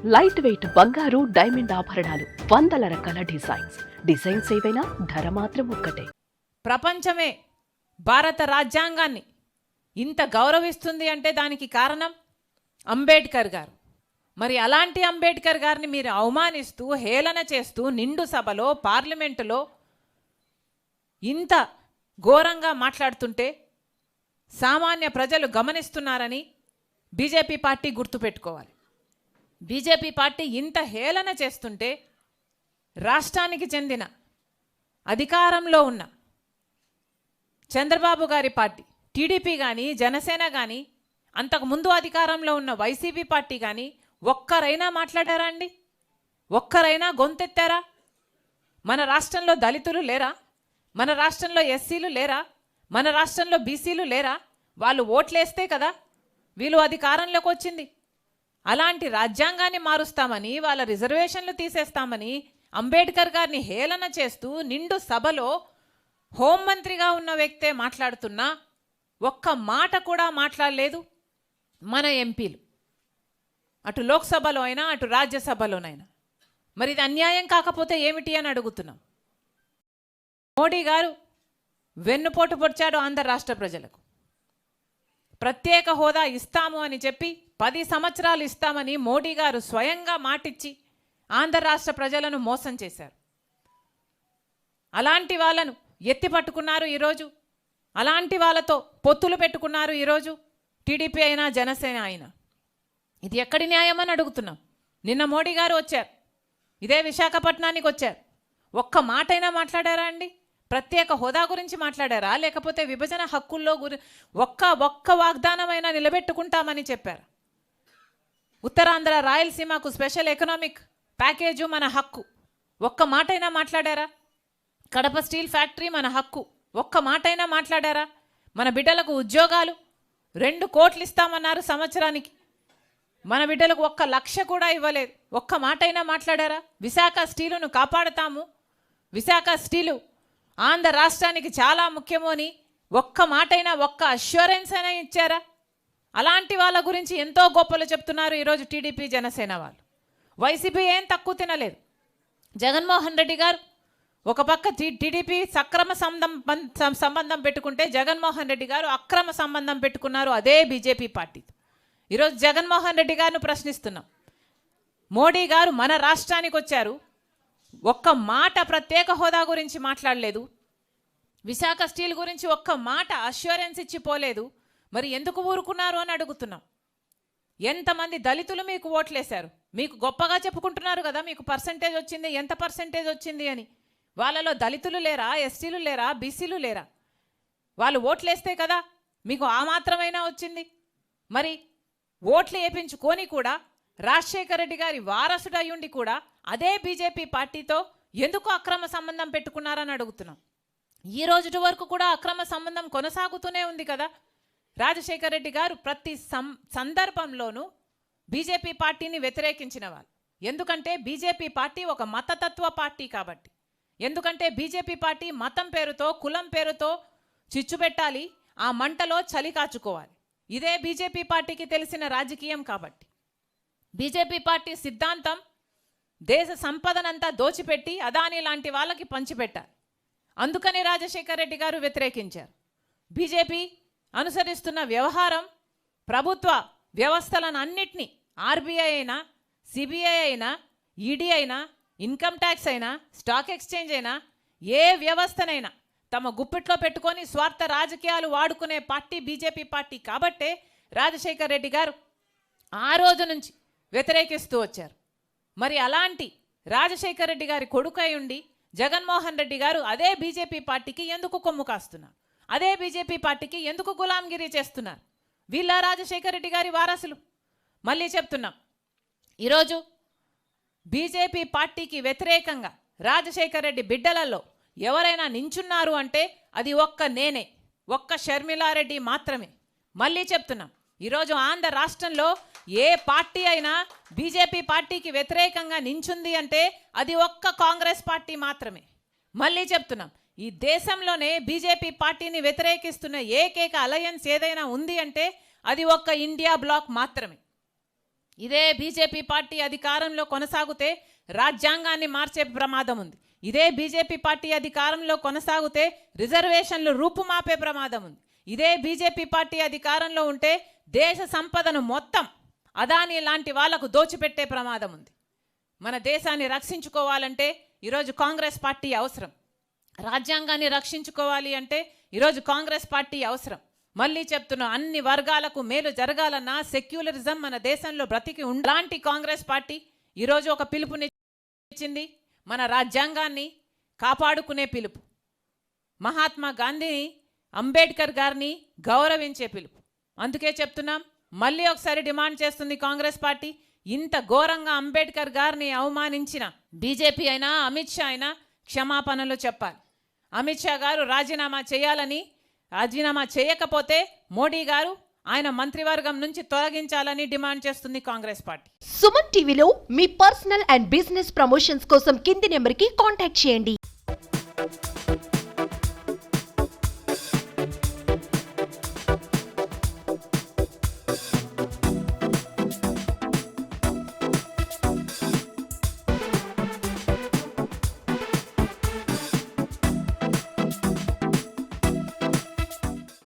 Light weight బంగారు diamond ఆభరణాలు, వందల రకాల డిజైన్స్ ఏవైనా ధర మాత్రం ఒక్కటే. ప్రపంచమే భారత రాజ్యాంగాన్ని ఇంత గౌరవిస్తుంది అంటే దానికి కారణం అంబేద్కర్ గారు. మరి అలాంటి అంబేద్కర్ గారిని మీరు అవమానిస్తూ హేళన చేస్తూ నిండు సభలో పార్లమెంటులో ఇంత ఘోరంగా మాట్లాడుతుంటే సామాన్య ప్రజలు గమనిస్తున్నారని బీజేపీ పార్టీ గుర్తుపెట్టుకోవాలి. బీజేపీ పార్టీ ఇంత హేళన చేస్తుంటే రాష్ట్రానికి చెందిన అధికారంలో ఉన్న చంద్రబాబు గారి పార్టీ టీడీపీ కానీ జనసేన కానీ అంతకుముందు అధికారంలో ఉన్న వైసీపీ పార్టీ కానీ ఒక్కరైనా మాట్లాడారా అండి? ఒక్కరైనా గొంతెత్తారా? మన రాష్ట్రంలో దళితులు లేరా? మన రాష్ట్రంలో ఎస్సీలు లేరా? మన రాష్ట్రంలో బీసీలు లేరా? వాళ్ళు ఓట్లేస్తే కదా వీళ్ళు అధికారంలోకి వచ్చింది. అలాంటి రాజ్యాంగాన్ని మారుస్తామని, వాళ్ళ రిజర్వేషన్లు తీసేస్తామని అంబేద్కర్ గారిని హేళన చేస్తూ నిండు సభలో హోంమంత్రిగా ఉన్న వ్యక్తే మాట్లాడుతున్నా ఒక్క మాట కూడా మాట్లాడలేదు మన ఎంపీలు, అటు లోక్సభలో అయినా అటు రాజ్యసభలోనైనా. మరి ఇది అన్యాయం కాకపోతే ఏమిటి అని అడుగుతున్నాం. మోడీ గారు వెన్నుపోటు పొడిచాడు ఆంధ్ర రాష్ట్ర ప్రజలకు. ప్రత్యేక హోదా ఇస్తాము అని చెప్పి 10 సంవత్సరాలు ఇస్తామని మోడీ గారు స్వయంగా మాటిచ్చి ఆంధ్ర రాష్ట్ర ప్రజలను మోసం చేశారు. అలాంటి వాళ్ళను ఎత్తి పట్టుకున్నారు ఈరోజు. అలాంటి వాళ్ళతో పొత్తులు పెట్టుకున్నారు ఈరోజు టీడీపీ అయినా జనసేన అయినా. ఇది ఎక్కడి న్యాయం అని అడుగుతున్నాం. నిన్న మోడీ గారు వచ్చారు, ఇదే విశాఖపట్నానికి వచ్చారు. ఒక్క మాటైనా మాట్లాడారా అండి? ప్రత్యేక హోదా గురించి మాట్లాడారా? లేకపోతే విభజన హక్కుల్లో ఒక్క వాగ్దానమైనా నిలబెట్టుకుంటామని చెప్పారు. ఉత్తరాంధ్ర రాయలసీమకు స్పెషల్ ఎకనామిక్ ప్యాకేజు మన హక్కు, ఒక్క మాటైనా మాట్లాడారా? కడప స్టీల్ ఫ్యాక్టరీ మన హక్కు, ఒక్క మాటైనా మాట్లాడారా? మన బిడ్డలకు ఉద్యోగాలు 2 కోట్లు ఇస్తామన్నారు సంవత్సరానికి, మన బిడ్డలకు 1 లక్ష కూడా ఇవ్వలేదు. ఒక్క మాటైనా మాట్లాడారా? విశాఖ స్టీలును కాపాడుతాము, విశాఖ స్టీలు ఆంధ్ర రాష్ట్రానికి చాలా ముఖ్యము అని ఒక్క మాటైనా, ఒక్క అష్యూరెన్స్ అయినా ఇచ్చారా? అలాంటి వాళ్ళ గురించి ఎంతో గొప్పలు చెప్తున్నారు ఈరోజు టీడీపీ జనసేన వాళ్ళు. వైసీపీ ఏం తక్కువ తినలేదు. జగన్మోహన్ రెడ్డి గారు ఒక పక్క టీడీపీ సక్రమ సంబంధం పెట్టుకుంటే జగన్మోహన్ రెడ్డి గారు అక్రమ సంబంధం పెట్టుకున్నారు అదే బీజేపీ పార్టీతో. ఈరోజు జగన్మోహన్ రెడ్డి గారిని ప్రశ్నిస్తున్నాం. మోడీ గారు మన రాష్ట్రానికి వచ్చారు, ఒక్క మాట ప్రత్యేక హోదా గురించి మాట్లాడలేదు, విశాఖ స్టీల్ గురించి ఒక్క మాట అష్యూరెన్స్ ఇచ్చిపోలేదు. మరి ఎందుకు ఊరుకున్నారు అని అడుగుతున్నాం. ఎంతమంది దళితులు మీకు ఓట్లేశారు? మీకు గొప్పగా చెప్పుకుంటున్నారు కదా మీకు పర్సంటేజ్ వచ్చింది, ఎంత పర్సంటేజ్ వచ్చింది అని. వాళ్ళలో దళితులు లేరా? ఎస్టీలు లేరా? బీసీలు లేరా? వాళ్ళు ఓట్లేస్తే కదా మీకు ఆ మాత్రమైనా వచ్చింది. మరి ఓట్లు వేయించుకొని కూడా రాజశేఖర రెడ్డి గారి వారసుడు అయ్యుండి కూడా అదే బీజేపీ పార్టీతో ఎందుకు అక్రమ సంబంధం పెట్టుకున్నారని అడుగుతున్నాం. ఈ రోజు వరకు కూడా అక్రమ సంబంధం కొనసాగుతూనే ఉంది కదా. రాజశేఖర రెడ్డి గారు ప్రతి సందర్భంలోనూ బీజేపీ పార్టీని వ్యతిరేకించిన వాళ్ళు. ఎందుకంటే బీజేపీ పార్టీ ఒక మతతత్వ పార్టీ కాబట్టి. ఎందుకంటే బీజేపీ పార్టీ మతం పేరుతో కులం పేరుతో చిచ్చు పెట్టాలి, ఆ మంటలో చలి కాచుకోవాలి. ఇదే బీజేపీ పార్టీకి తెలిసిన రాజకీయం కాబట్టి. బీజేపీ పార్టీ సిద్ధాంతం దేశ సంపదనంతా దోచిపెట్టి అదానీ లాంటి వాళ్ళకి పంచిపెట్టాలి. అందుకని రాజశేఖర రెడ్డి గారు వ్యతిరేకించారు. బీజేపీ అనుసరిస్తున్న వ్యవహారం ప్రభుత్వ వ్యవస్థలను అన్నిటినీ, ఆర్బీఐ అయినా, సిబిఐ అయినా, ఈడీ అయినా, ఇన్కమ్ ట్యాక్స్ అయినా, స్టాక్ ఎక్స్చేంజ్ అయినా, ఏ వ్యవస్థనైనా తమ గుప్పిట్లో పెట్టుకొని స్వార్థ రాజకీయాలు వాడుకునే పార్టీ బీజేపీ పార్టీ కాబట్టే రాజశేఖర రెడ్డి గారు ఆ రోజు నుంచి వ్యతిరేకిస్తూ వచ్చారు. మరి అలాంటి రాజశేఖర రెడ్డి గారి కొడుకై ఉండి జగన్మోహన్ రెడ్డి గారు అదే బీజేపీ పార్టీకి ఎందుకు కొమ్ము కాస్తున్నారు? అదే బీజేపీ పార్టీకి ఎందుకు గులాంగిరి చేస్తున్నారు? వీళ్ళ రాజశేఖర రెడ్డి గారి వారసులు. మళ్ళీ చెప్తున్నాం, ఈరోజు బీజేపీ పార్టీకి వ్యతిరేకంగా రాజశేఖర రెడ్డి బిడ్డలలో ఎవరైనా నించున్నారు అంటే అది నేనే, ఒక్క షర్మిలారెడ్డి మాత్రమే. మళ్ళీ చెప్తున్నాం, ఈరోజు ఆంధ్ర రాష్ట్రంలో ఏ పార్టీ అయినా బీజేపీ పార్టీకి వ్యతిరేకంగా నించుంది అంటే అది కాంగ్రెస్ పార్టీ మాత్రమే. మళ్ళీ చెప్తున్నాం, ఈ దేశంలోనే బీజేపీ పార్టీని వ్యతిరేకిస్తున్న ఏకైక అలయన్స్ ఏదైనా ఉంది అంటే అది ఇండియా బ్లాక్ మాత్రమే. ఇదే బీజేపీ పార్టీ అధికారంలో కొనసాగితే రాజ్యాంగాన్ని మార్చే ప్రమాదం ఉంది. ఇదే బీజేపీ పార్టీ అధికారంలో కొనసాగితే రిజర్వేషన్లు రూపుమాపే ప్రమాదం ఉంది. ఇదే బీజేపీ పార్టీ అధికారంలో ఉంటే దేశ సంపదను మొత్తం అదానీ లాంటి వాళ్లకు దోచిపెట్టే ప్రమాదం ఉంది. మన దేశాన్ని రక్షించుకోవాలంటే ఈరోజు కాంగ్రెస్ పార్టీ అవసరం. రాజ్యాంగాన్ని రక్షించుకోవాలి అంటే ఈరోజు కాంగ్రెస్ పార్టీ అవసరం. మళ్ళీ చెప్తున్నా, అన్ని వర్గాలకు మేలు జరగాలన్నా సెక్యులరిజం మన దేశంలో బ్రతికి ఉండాలంటి కాంగ్రెస్ పార్టీ ఈరోజు ఒక పిలుపునిచ్చింది. మన రాజ్యాంగాన్ని కాపాడుకునే పిలుపు, మహాత్మా గాంధీని, అంబేద్కర్ గారిని గౌరవించే పిలుపు. అందుకే చెప్తున్నాం, మళ్ళీ ఒకసారి డిమాండ్ చేస్తుంది కాంగ్రెస్ పార్టీ. ఇంత ఘోరంగా అంబేద్కర్ గారిని అవమానించిన బీజేపీ అయినా అమిత్ షా అయినా క్షమాపణలు చెప్పాలి. అమిత్ షా గారు రాజీనామా చేయాలని, రాజీనామా చేయకపోతే మోడీ గారు ఆయన మంత్రివర్గం నుంచి తొలగించాలని డిమాండ్ చేస్తుంది కాంగ్రెస్ పార్టీ. సుమన్ టీవీలో మీ పర్సనల్ అండ్ బిజినెస్ ప్రమోషన్స్ కోసం కింది నెంబర్కి కాంటాక్ట్ చేయండి.